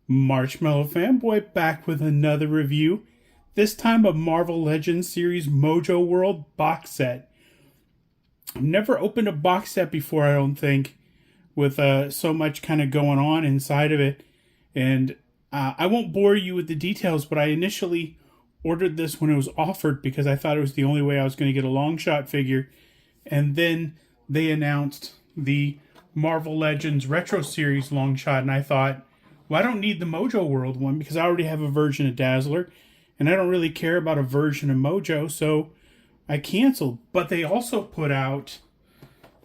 Marshmallow Fanboy back with another review, this time of Marvel Legends series Mojoworld box set. I've never opened a box set before, I don't think, with so much kind of going on inside of it. And I won't bore you with the details, but I initially ordered this when it was offered because I thought it was the only way I was going to get a Longshot figure. And then they announced the Marvel Legends Retro Series Longshot, and I thought, well, I don't need the Mojoworld one because I already have a version of Dazzler, and I don't really care about a version of Mojo, so I canceled. But they also put out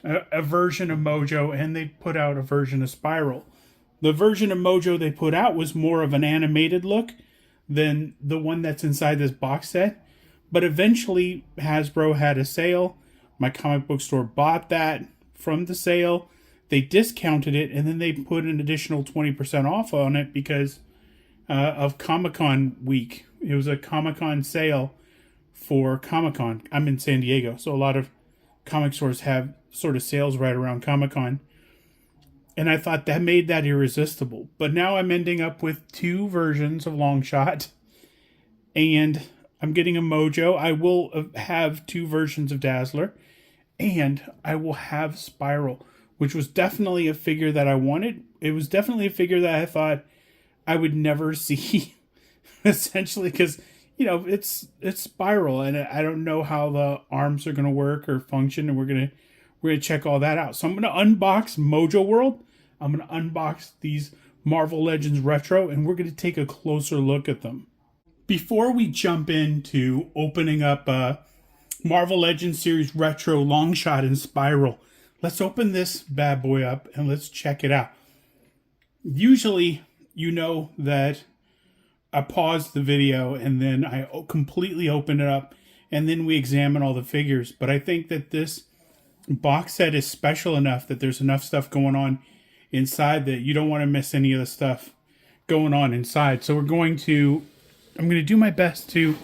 a version of Mojo, and they put out a version of Spiral. The version of Mojo they put out was more of an animated look than the one that's inside this box set. But eventually, Hasbro had a sale. My comic book store bought that from the sale. They discounted it, and then they put an additional 20% off on it because of Comic-Con week. It was a Comic-Con sale for Comic-Con. I'm in San Diego, so a lot of comic stores have sort of sales right around Comic-Con. And I thought that made that irresistible. But now I'm ending up with two versions of Longshot, and I'm getting a Mojo. I will have two versions of Dazzler, and I will have Spiral, which was definitely a figure that I wanted. It was definitely a figure that I thought I would never see, essentially, because, you know, it's Spiral, and I don't know how the arms are going to work or function, and we're gonna check all that out. So I'm gonna unbox Mojoworld. I'm gonna unbox these Marvel Legends Retro, and we're gonna take a closer look at them. Before we jump into opening up Marvel Legends Series Retro Longshot and Spiral, let's open this bad boy up and let's check it out. Usually, you know that I pause the video and then I completely open it up and then we examine all the figures. But I think that this box set is special enough that there's enough stuff going on inside that you don't want to miss any of the stuff going on inside. So I'm going to do my best to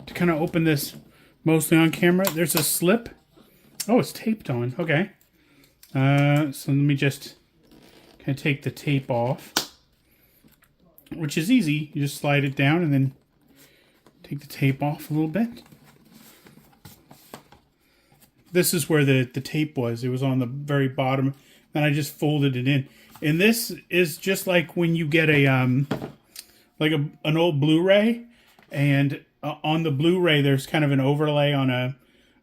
kind of open this mostly on camera. There's a slip. Oh, it's taped on. Okay. So let me just kind of take the tape off, which is easy. You just slide it down and then take the tape off a little bit. This is where the tape was. It was on the very bottom, and I just folded it in. And this is just like when you get a like an old Blu-ray, and on the Blu-ray there's kind of an overlay on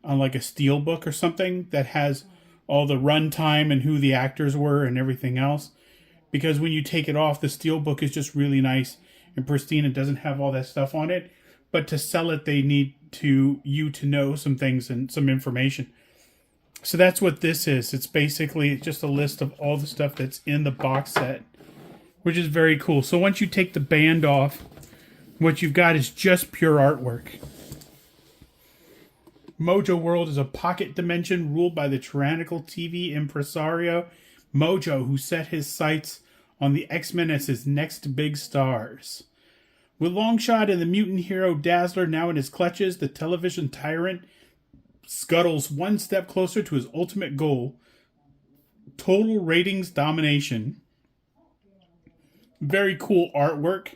like a steel book or something that has all the runtime and who the actors were and everything else. Because when you take it off, the steelbook is just really nice and pristine. It doesn't have all that stuff on it. But to sell it, they need you to know some things and some information. So that's what this is. It's basically just a list of all the stuff that's in the box set, which is very cool. So once you take the band off, what you've got is just pure artwork. Mojoworld is a pocket dimension ruled by the tyrannical TV impresario Mojo, who set his sights on the X-Men as his next big stars. With Longshot and the mutant hero Dazzler now in his clutches, the television tyrant scuttles one step closer to his ultimate goal: total ratings domination. Very cool artwork.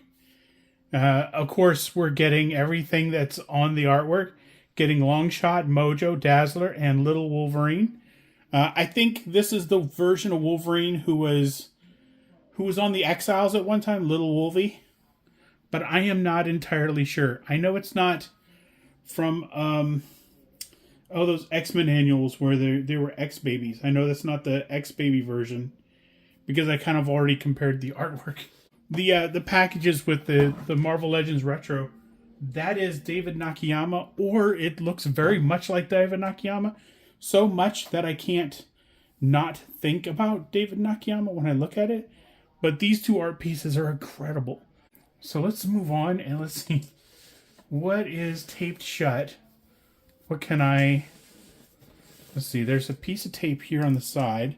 Of course, we're getting everything that's on the artwork. Getting Longshot, Mojo, Dazzler, and Little Wolverine. I think this is the version of Wolverine who was on the Exiles at one time, Little Wolvie. But I am not entirely sure. I know it's not from those X-Men annuals where they were X-Babies. I know that's not the X-Baby version because I kind of already compared the artwork. The packages with the Marvel Legends Retro, that is David Nakayama, or it looks very much like David Nakayama. So much that I can't not think about David Nakayama when I look at it. But these two art pieces are incredible. So let's move on and let's see what is taped shut. Let's see, there's a piece of tape here on the side.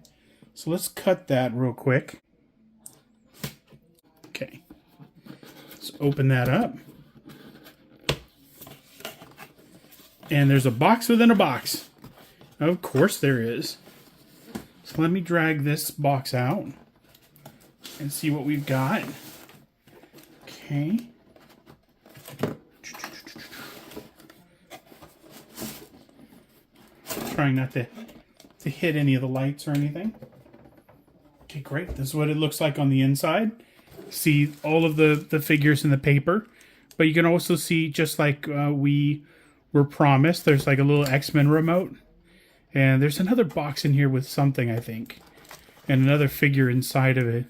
So let's cut that real quick. Okay. Let's open that up. And there's a box within a box. Of course there is. So let me drag this box out and see what we've got. Okay. Trying not to hit any of the lights or anything. Okay, great. This is what it looks like on the inside. See all of the figures in the paper. But you can also see, just like we were promised, there's like a little X-Men remote. And there's another box in here with something, I think. And another figure inside of it.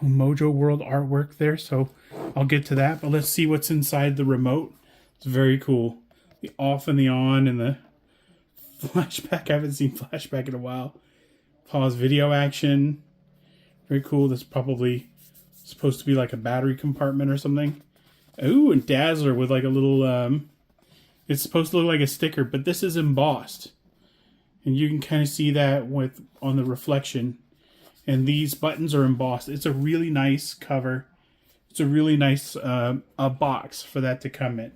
Mojoworld artwork there, so I'll get to that. But let's see what's inside the remote. It's very cool. The off and the on and the flashback. I haven't seen flashback in a while. Pause video action. Very cool. This is probably supposed to be like a battery compartment or something. Ooh, and Dazzler with like a little, it's supposed to look like a sticker, but this is embossed. And you can kind of see that on the reflection. And these buttons are embossed. It's a really nice cover. It's a really nice a box for that to come in.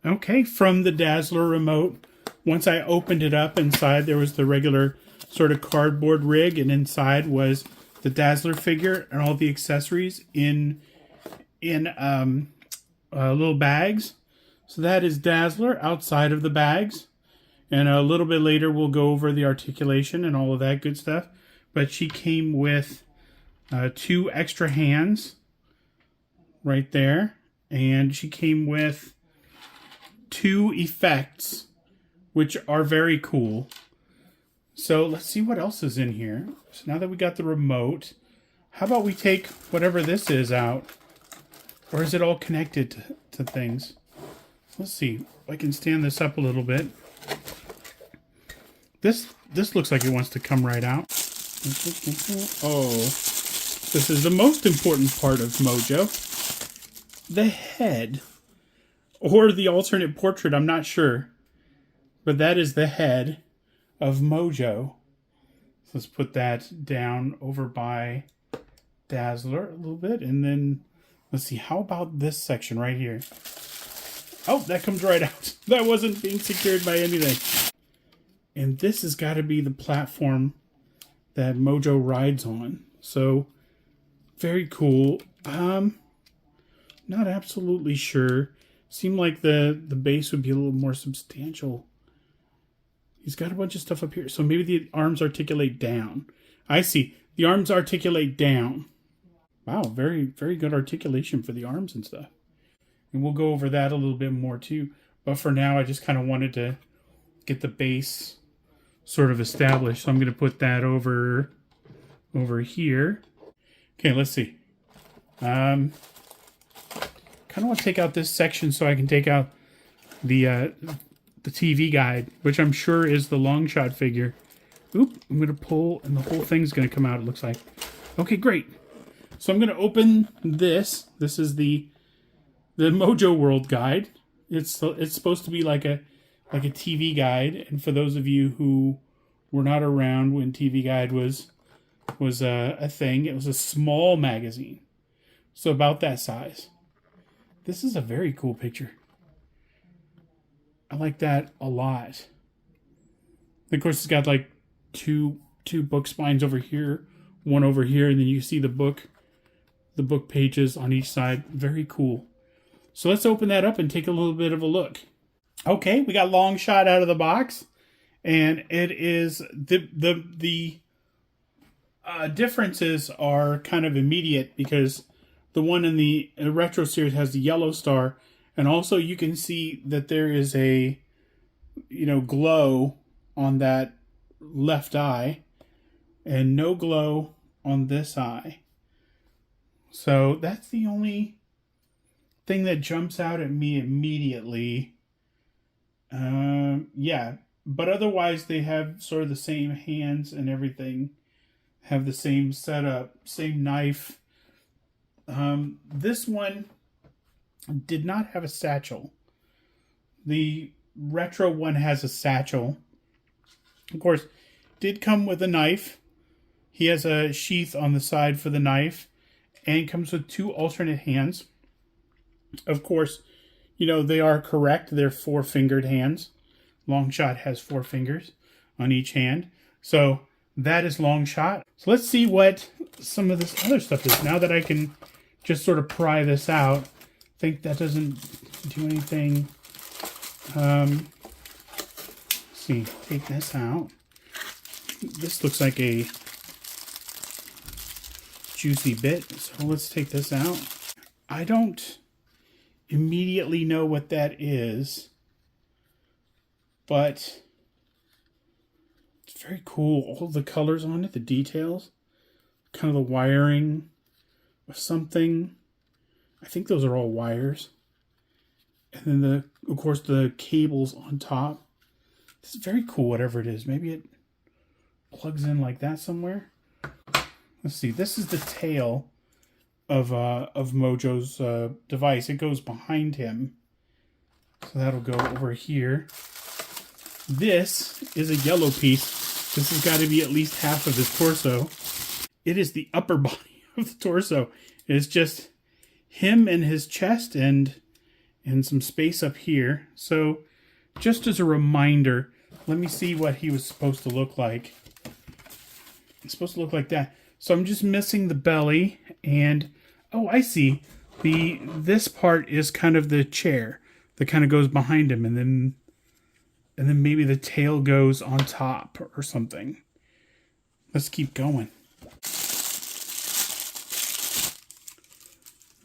Okay, from the Dazzler remote, once I opened it up, inside there was the regular sort of cardboard rig, and inside was the Dazzler figure and all the accessories in little bags. So that is Dazzler outside of the bags. And a little bit later we'll go over the articulation and all of that good stuff. But she came with 2 extra hands right there. And she came with 2 effects, which are very cool. So let's see what else is in here. So now that we got the remote, how about we take whatever this is out? Or is it all connected to things? Let's see if I can stand this up a little bit. This looks like it wants to come right out. Oh, this is the most important part of Mojo. The head. Or the alternate portrait, I'm not sure. But that is the head of Mojo. So let's put that down over by Dazzler a little bit. And then, let's see, how about this section right here? Oh, that comes right out. That wasn't being secured by anything. And this has got to be the platform that Mojo rides on. So, very cool. Not absolutely sure. Seemed like the base would be a little more substantial. He's got a bunch of stuff up here. So maybe the arms articulate down. I see. The arms articulate down. Wow, very, very good articulation for the arms and stuff. And we'll go over that a little bit more too. But for now, I just kind of wanted to get the base sort of established. So I'm going to put that over here. Okay, let's see. Kind of want to take out this section so I can take out the TV guide, which I'm sure is the Longshot figure. Oop, I'm going to pull, and the whole thing's going to come out, it looks like. Okay, great. So I'm going to open this. This is the Mojoworld guide. It's supposed to be like a TV guide, and for those of you who were not around when TV guide was a thing, it was a small magazine. So about that size. This is a very cool picture. I like that a lot. Of course, it's got like two book spines over here, one over here, and then you see the book pages on each side. Very cool. So let's open that up and take a little bit of a look. Okay, we got Longshot out of the box, and it is the differences are kind of immediate because the one in the retro series has the yellow star, and also you can see that there is a glow on that left eye and no glow on this eye. So that's the only thing that jumps out at me immediately. Yeah, but otherwise they have sort of the same hands and everything, have the same setup, same knife. This one did not have a satchel. The retro one has a satchel. Of course, did come with a knife. He has a sheath on the side for the knife, and comes with 2 alternate hands. Of course, they are correct. They're 4-fingered hands. Longshot has 4 fingers on each hand. So that is Longshot. So let's see what some of this other stuff is. Now that I can just sort of pry this out. I think that doesn't do anything. Let's see, take this out. This looks like a juicy bit, so let's take this out. I don't immediately know what that is, but it's very cool. All the colors on it, the details, kind of the wiring of something. I think those are all wires. And then of course the cables on top. This is very cool, whatever it is. Maybe it plugs in like that somewhere. Let's see. This is the tail of Mojo's device. It goes behind him, so that'll go over here. This is a yellow piece. This has got to be at least half of his torso. It is the upper body of the torso. It's just him and his chest and some space up here. So just as a reminder, let me see what he was supposed to look like. It's supposed to look like that. So I'm just missing the belly, and oh, I see. This part is kind of the chair that kind of goes behind him, and then maybe the tail goes on top or something. Let's keep going.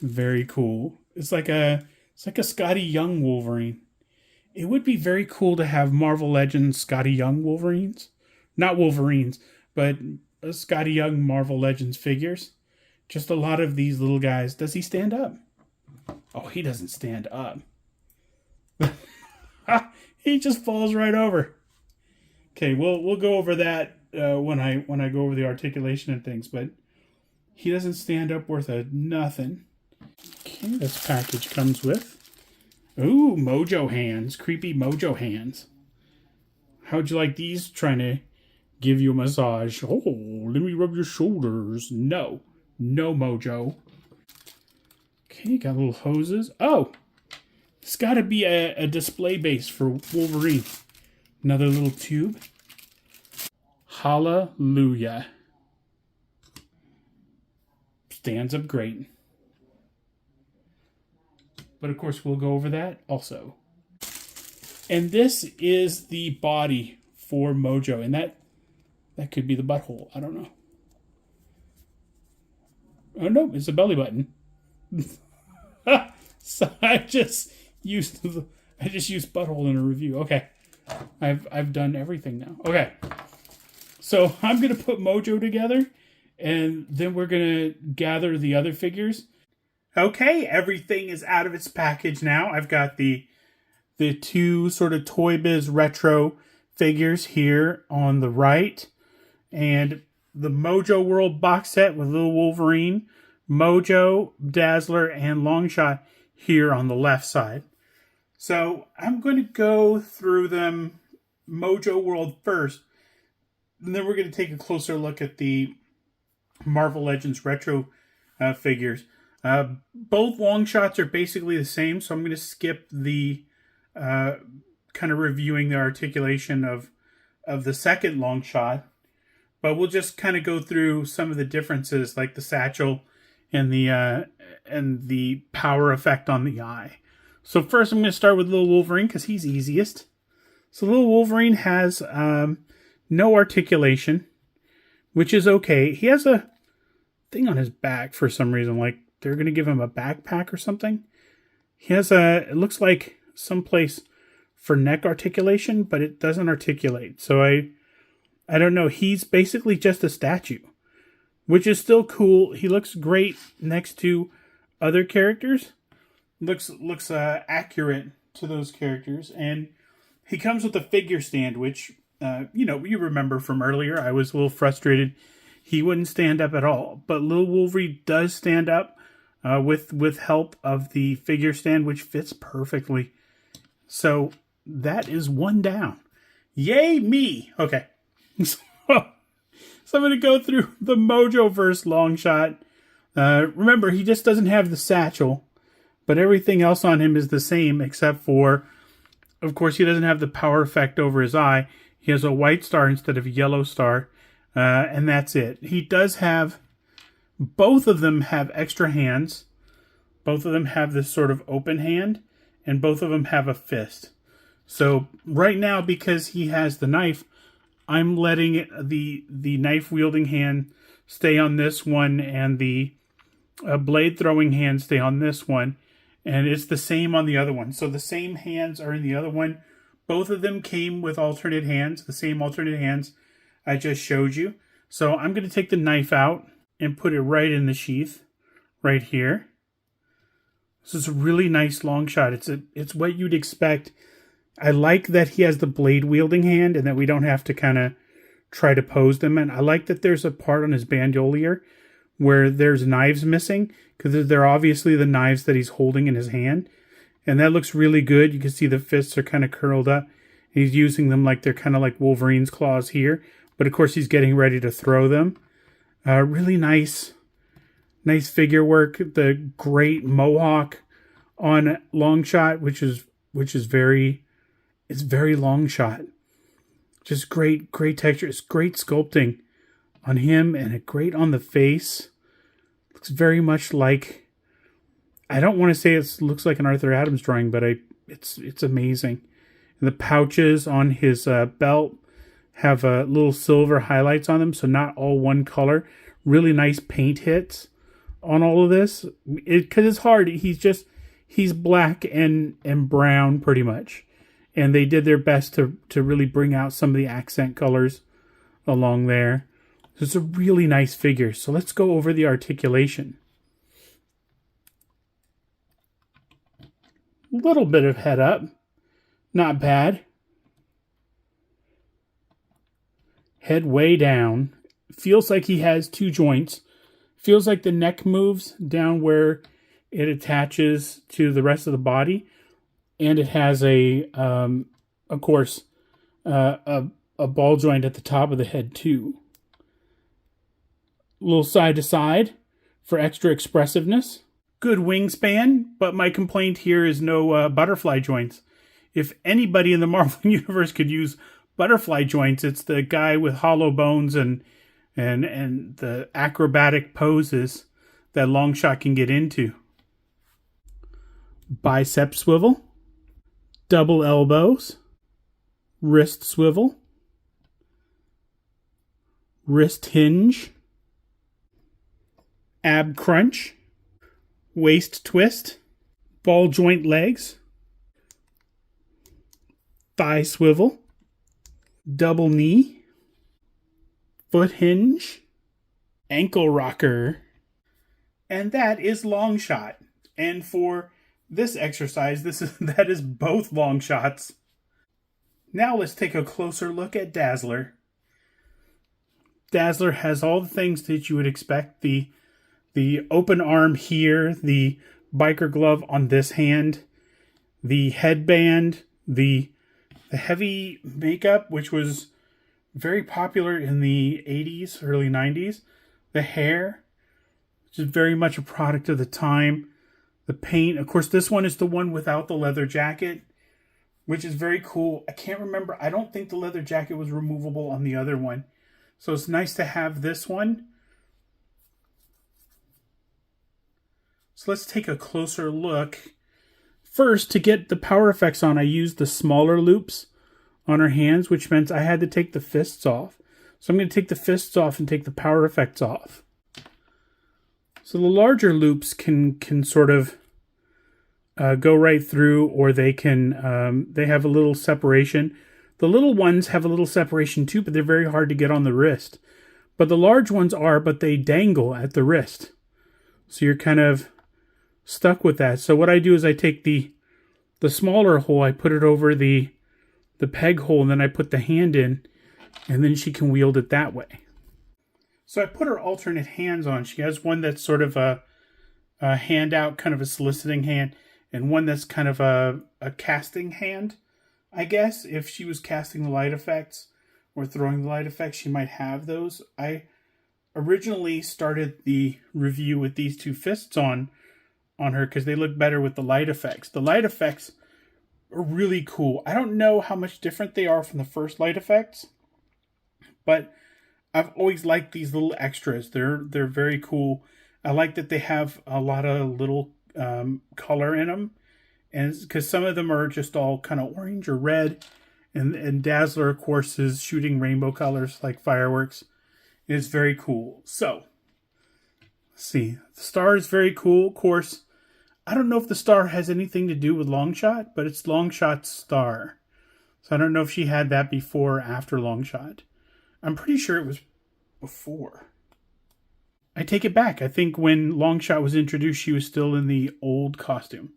Very cool. It's like a Scotty Young Wolverine. It would be very cool to have Marvel Legends Scotty Young Wolverines. Not Wolverines, but Scotty Young Marvel Legends figures. Just a lot of these little guys. Does he stand up? Oh, he doesn't stand up. He just falls right over. Okay, we'll go over that when I go over the articulation and things, but he doesn't stand up worth a nothing. Okay, this package comes with Mojo hands, creepy Mojo hands. How'd you like these? Trying to give you a massage. Oh, let me rub your shoulders. No Mojo. Okay, got little hoses. Oh, it's got to be a display base for Wolverine. Another little tube. Hallelujah. Stands up great. But of course, we'll go over that also. And this is the body for Mojo. And that could be the butthole. I don't know. Oh no, it's a belly button. So I just used butthole in a review. Okay. I've done everything now. Okay. So I'm gonna put Mojo together, and then we're gonna gather the other figures. Okay, everything is out of its package now. I've got the two sort of Toy Biz retro figures here on the right, and the Mojo World box set with little Wolverine, Mojo, Dazzler, and Longshot here on the left side. So I'm going to go through them Mojo World first, and then we're going to take a closer look at the Marvel Legends Retro figures. Both long shots are basically the same, so I'm going to skip the kind of reviewing the articulation of the second long shot, but we'll just kind of go through some of the differences, like the satchel and the power effect on the eye. So first, I'm going to start with little Wolverine because he's easiest. So little Wolverine has no articulation, which is okay. He has a thing on his back for some reason, like they're going to give him a backpack or something. He has it looks like someplace for neck articulation, but it doesn't articulate. So I don't know. He's basically just a statue, which is still cool. He looks great next to other characters. Looks accurate to those characters. And he comes with a figure stand, which, you remember from earlier. I was a little frustrated. He wouldn't stand up at all. But little Wolverine does stand up with help of the figure stand, which fits perfectly. So that is one down. Yay me! Okay. So I'm going to go through the Mojoverse Longshot. Remember, he just doesn't have the satchel, but everything else on him is the same, except for, of course, he doesn't have the power effect over his eye. He has a white star instead of a yellow star, and that's it. He does have Both of them have extra hands. Both of them have this sort of open hand, and both of them have a fist. So right now, because he has the knife, I'm letting the knife wielding hand stay on this one, and the blade throwing hand stay on this one, and it's the same on the other one. So the same hands are in the other one. Both of them came with alternate hands, the same alternate hands I just showed you. So I'm going to take the knife out and put it right in the sheath, right here. This is a really nice long shot. It's what you'd expect. I like that he has the blade wielding hand and that we don't have to kind of try to pose them. And I like that there's a part on his bandolier where there's knives missing, because they're obviously the knives that he's holding in his hand. And that looks really good. You can see the fists are kind of curled up. He's using them like they're kind of like Wolverine's claws here. But of course he's getting ready to throw them. Really nice figure work. The great mohawk on Longshot, which is very Longshot. Just great texture. It's great sculpting on him, and a great on the face. Looks very much like, I don't want to say it looks like an Arthur Adams drawing, but it's amazing. And the pouches on his belt have little silver highlights on them, so not all one color. Really nice paint hits on all of this. Because it's hard. He's black and brown pretty much. And they did their best to really bring out some of the accent colors along there. So it's a really nice figure. So let's go over the articulation. A little bit of head up. Not bad. Head way down. Feels like he has two joints. Feels like the neck moves down where it attaches to the rest of the body. And it has a ball joint at the top of the head too. A little side to side for extra expressiveness. Good wingspan, but my complaint here is no butterfly joints. If anybody in the Marvel Universe could use butterfly joints, it's the guy with hollow bones and the acrobatic poses that Longshot can get into. Bicep swivel. Double elbows. Wrist swivel. Wrist hinge. Ab crunch. Waist twist. Ball joint legs. Thigh swivel. Double knee. Foot hinge. Ankle rocker. And that is Longshot. And for this exercise, that is both long shots. Now let's take a closer look at Dazzler. Dazzler has all the things that you would expect. The open arm here, the biker glove on this hand, the headband, the heavy makeup, which was very popular in the 80s, early 90s. The hair, which is very much a product of the time. The paint, of course, this one is the one without the leather jacket, which is very cool. I can't remember. I don't think the leather jacket was removable on the other one. So it's nice to have this one. So let's take a closer look. First, to get the power effects on, I used the smaller loops on her hands, which meant I had to take the fists off. So I'm going to take the fists off and take the power effects off. So the larger loops can sort of go right through, or they can they have a little separation. The little ones have a little separation too, but they're very hard to get on the wrist. But the large ones but they dangle at the wrist. So you're kind of stuck with that. So what I do is I take the smaller hole, I put it over the peg hole, and then I put the hand in, and then she can wield it that way. So I put her alternate hands on. She has one that's sort of a handout, kind of a soliciting hand, and one that's kind of a casting hand, I guess. If she was casting the light effects or throwing the light effects, she might have those. I originally started the review with these two fists on her because they look better with the light effects. The light effects are really cool. I don't know how much different they are from the first light effects, but I've always liked these little extras. They're very cool. I like that they have a lot of little color in them, and because some of them are just all kind of orange or red, and Dazzler, of course, is shooting rainbow colors like fireworks. It's very cool. So, let's see. The star is very cool. Of course, I don't know if the star has anything to do with Longshot, but it's Longshot's star. So I don't know if she had that before or after Longshot. I'm pretty sure it was before. I take it back. I think when Longshot was introduced, she was still in the old costume.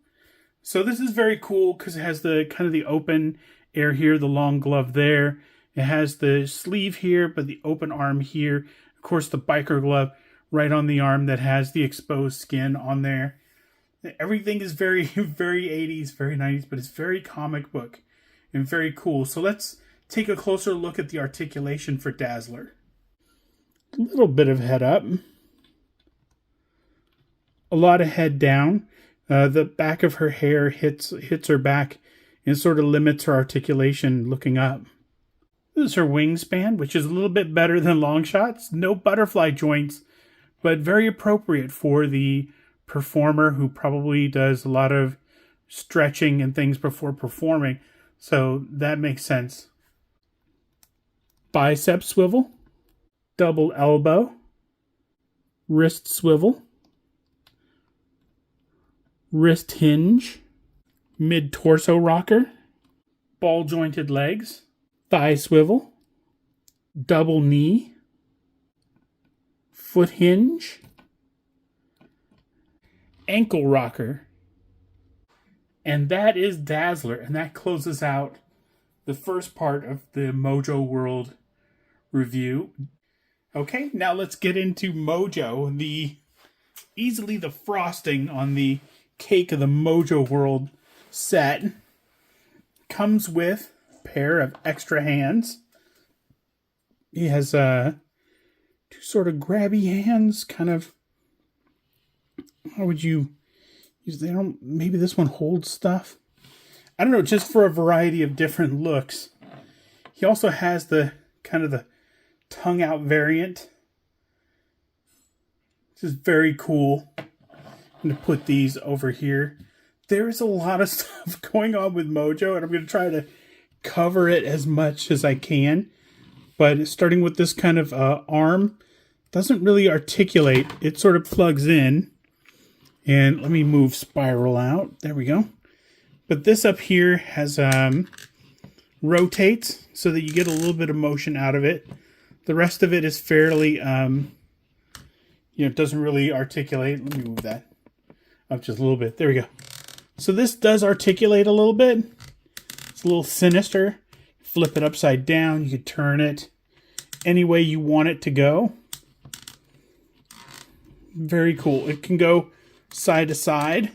So this is very cool because it has the kind of the open air here, the long glove there. It has the sleeve here, but the open arm here. Of course, the biker glove right on the arm that has the exposed skin on there. Everything is very, very 80s, very 90s, but it's very comic book and very cool. So let's take a closer look at the articulation for Dazzler. A little bit of head up. A lot of head down. The back of her hair hits her back and sort of limits her articulation looking up. This is her wingspan, which is a little bit better than Longshot's. No butterfly joints, but very appropriate for the performer who probably does a lot of stretching and things before performing. So that makes sense. Bicep swivel, double elbow, wrist swivel, wrist hinge, mid-torso rocker, ball-jointed legs, thigh swivel, double knee, foot hinge, ankle rocker. And that is Dazzler, and that closes out the first part of the Mojoworld review. Okay, now let's get into Mojo, easily the frosting on the cake of the Mojoworld set. Comes with a pair of extra hands. He has two sort of grabby hands, kind of. How would you use? They don't. Maybe this one holds stuff. I don't know. Just for a variety of different looks. He also has the kind of the tongue out variant. This is very cool. I'm going to put these over here. There's a lot of stuff going on with Mojo, and I'm going to try to cover it as much as I can. But starting with this kind of arm, doesn't really articulate. It sort of plugs in. And let me move Spiral out. There we go. But this up here has rotates so that you get a little bit of motion out of it. The rest of it is fairly, it doesn't really articulate. Let me move that up just a little bit. There we go. So this does articulate a little bit. It's a little sinister. Flip it upside down. You could turn it any way you want it to go. Very cool. It can go side to side.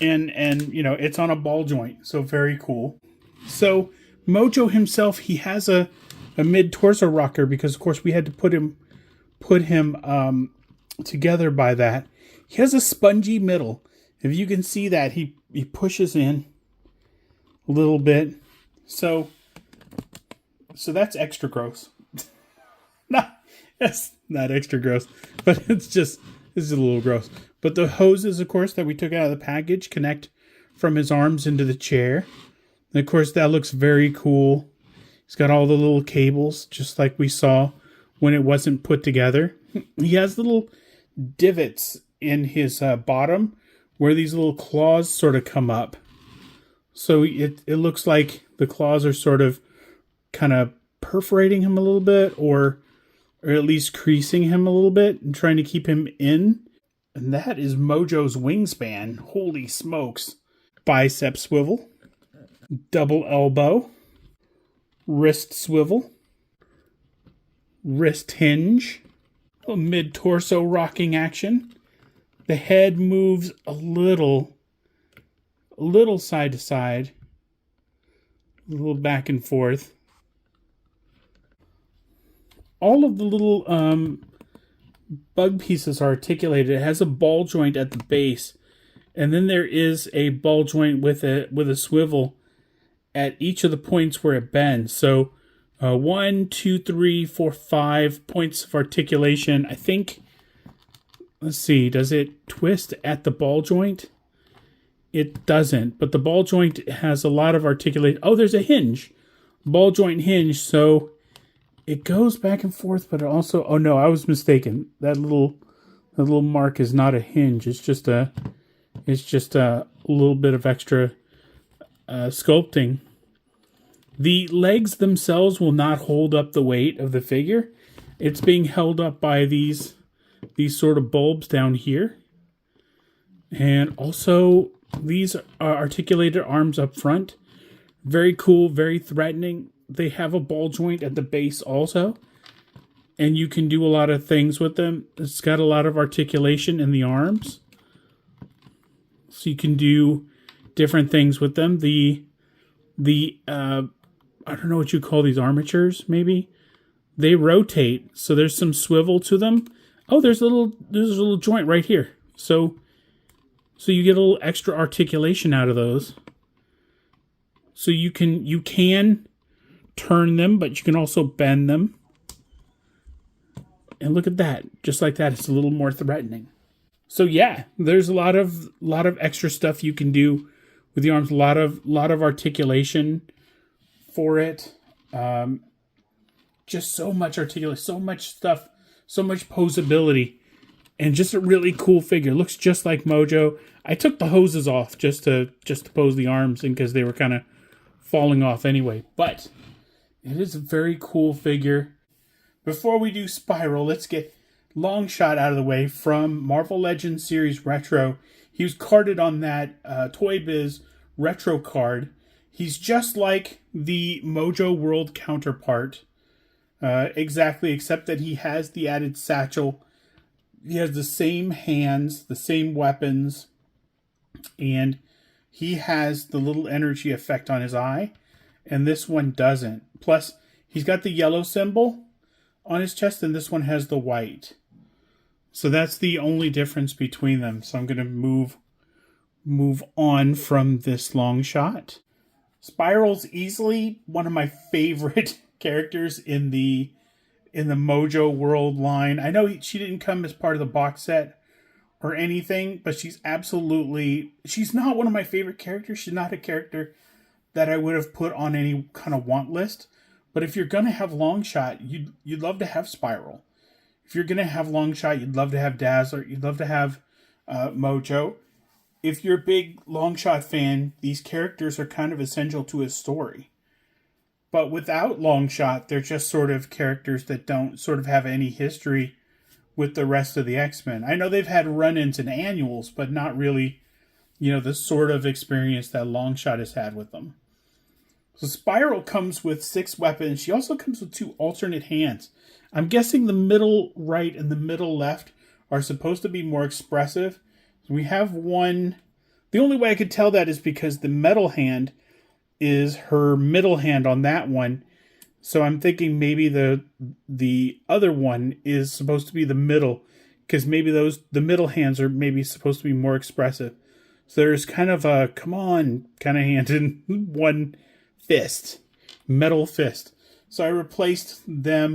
And it's on a ball joint. So very cool. So Mojo himself, he has a mid-torso rocker because, of course, we had to put him together by that. He has a spongy middle. If you can see that, he pushes in a little bit. So that's extra gross. That's not extra gross, but it's a little gross. But the hoses, of course, that we took out of the package connect from his arms into the chair. And of course, that looks very cool. He's got all the little cables, just like we saw when it wasn't put together. He has little divots in his bottom where these little claws sort of come up. So it looks like the claws are sort of kind of perforating him a little bit, or at least creasing him a little bit and trying to keep him in. And that is Mojo's wingspan. Holy smokes. Bicep swivel. Double elbow. Wrist swivel. Wrist hinge. A mid-torso rocking action. The head moves a little side to side. A little back and forth. All of the little bug pieces are articulated. It has a ball joint at the base, and then there is a ball joint with a swivel at each of the points where it bends. So 1, 2, 3, 4, 5 points of articulation. I think, let's see, does it twist at the ball joint? It doesn't, but the ball joint has a lot of articulation. Oh, there's a hinge. Ball joint hinge, so it goes back and forth, but it also, oh no, I was mistaken. That little mark is not a hinge. It's just a little bit of extra sculpting. The legs themselves will not hold up the weight of the figure. It's being held up by these sort of bulbs down here. And also these are articulated arms up front. Very cool, very threatening. They have a ball joint at the base also. And you can do a lot of things with them. It's got a lot of articulation in the arms. So you can do different things with them. I don't know what you call these, armatures, maybe? They rotate, so there's some swivel to them. Oh, there's a little joint right here. So you get a little extra articulation out of those. So you can turn them, but you can also bend them. And look at that. Just like that, it's a little more threatening. So yeah, there's a lot of extra stuff you can do with the arms. A lot of articulation for it. Just so much articulation, so much stuff, so much posability, and just a really cool figure. Looks just like Mojo. I took the hoses off just to pose the arms in, because they were kind of falling off anyway. But it is a very cool figure. Before we do Spiral, let's get Longshot out of the way from Marvel Legends Series Retro. He was carded on that Toy Biz Retro card. He's just like the Mojoworld counterpart, exactly, except that he has the added satchel. He has the same hands, the same weapons, and he has the little energy effect on his eye, and this one doesn't. Plus, he's got the yellow symbol on his chest, and this one has the white. So that's the only difference between them. So I'm going to move on from this long shot. Spiral's easily one of my favorite characters in the Mojoworld line. I know she didn't come as part of the box set or anything, but she's not one of my favorite characters. She's not a character that I would have put on any kind of want list. But if you're going to have Longshot, you'd love to have Spiral. If you're going to have Longshot, you'd love to have Dazzler. You'd love to have Mojo. If you're a big Longshot fan, these characters are kind of essential to his story. But without Longshot, they're just sort of characters that don't sort of have any history with the rest of the X-Men. I know they've had run-ins and annuals, but not really, the sort of experience that Longshot has had with them. So Spiral comes with 6 weapons. She also comes with 2 alternate hands. I'm guessing the middle right and the middle left are supposed to be more expressive. We have one. The only way I could tell that is because the metal hand is her middle hand on that one. So I'm thinking maybe the other one is supposed to be the middle, because maybe the middle hands are maybe supposed to be more expressive. So there's kind of a come on kind of hand in one fist, metal fist. So I replaced the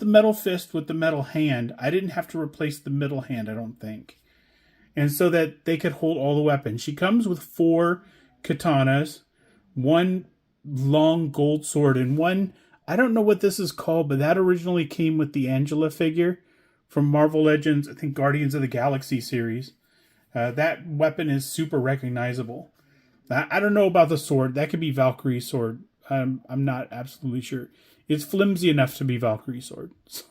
metal fist with the metal hand. I didn't have to replace the middle hand, I don't think. And so that they could hold all the weapons. She comes with 4 katanas, 1 long gold sword, and 1, I don't know what this is called, but that originally came with the Angela figure from Marvel Legends, I think Guardians of the Galaxy series. That weapon is super recognizable. I don't know about the sword. That could be Valkyrie's sword. I'm not absolutely sure. It's flimsy enough to be Valkyrie's sword. So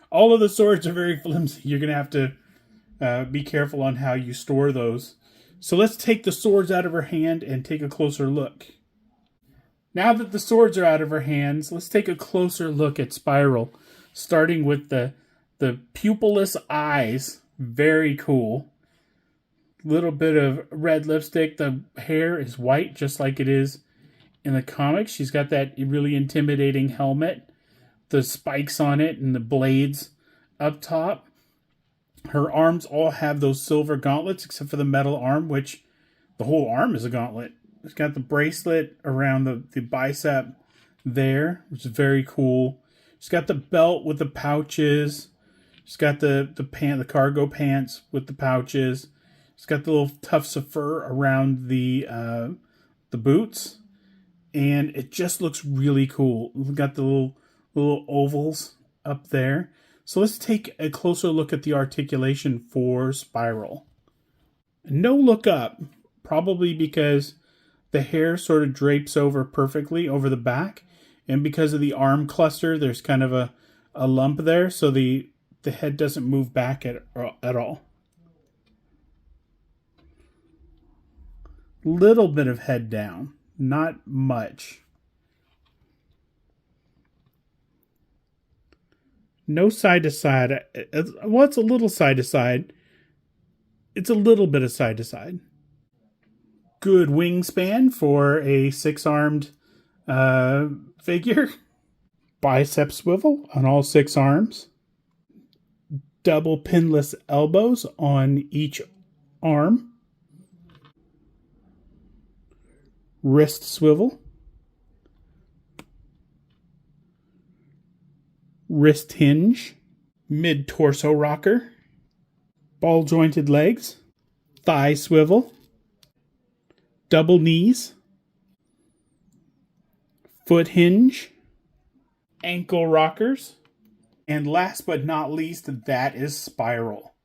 all of the swords are very flimsy. You're going to have to be careful on how you store those. So let's take the swords out of her hand and take a closer look. Now that the swords are out of her hands, let's take a closer look at Spiral, starting with the pupilless eyes. Very cool. Little bit of red lipstick. The hair is white, just like it is in the comics. She's got that really intimidating helmet, the spikes on it, and the blades up top. Her arms all have those silver gauntlets, except for the metal arm, which the whole arm is a gauntlet. It's got the bracelet around the bicep, there, which is very cool. She's got the belt with the pouches. She's got the cargo pants with the pouches. She's got the little tufts of fur around the boots, and it just looks really cool. We've got the little ovals up there. So let's take a closer look at the articulation for Spiral. No look up, probably because the hair sort of drapes over perfectly over the back, and because of the arm cluster, there's kind of a lump there, so the head doesn't move back at all. Little bit of head down, not much. No side to side. Well, it's a little side to side. It's a little bit of side to side. Good wingspan for a 6-armed figure. Bicep swivel on all 6 arms. Double pinless elbows on each arm. Wrist swivel. Wrist hinge. Mid-torso rocker. Ball jointed legs. Thigh swivel. Double knees. Foot hinge. Ankle rockers. And last but not least, that is Spiral.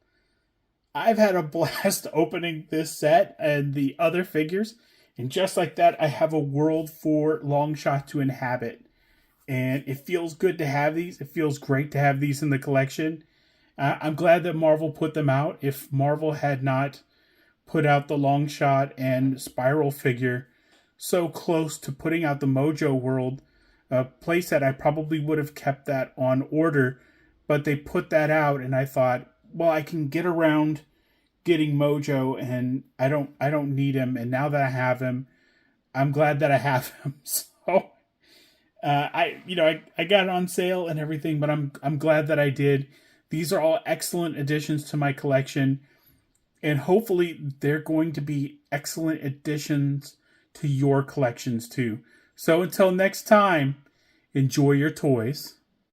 I've had a blast opening this set and the other figures. And just like that, I have a world for Longshot to inhabit. And it feels good to have these. It feels great to have these in the collection. I'm glad that Marvel put them out. If Marvel had not put out the Longshot and Spiral figure so close to putting out the Mojo World playset, I probably would have kept that on order. But they put that out, and I thought, well, I can get around getting Mojo, and I don't need him. And now that I have him, I'm glad that I have him. So I got it on sale and everything, but I'm glad that I did. These are all excellent additions to my collection, and hopefully they're going to be excellent additions to your collections too. So until next time, enjoy your toys.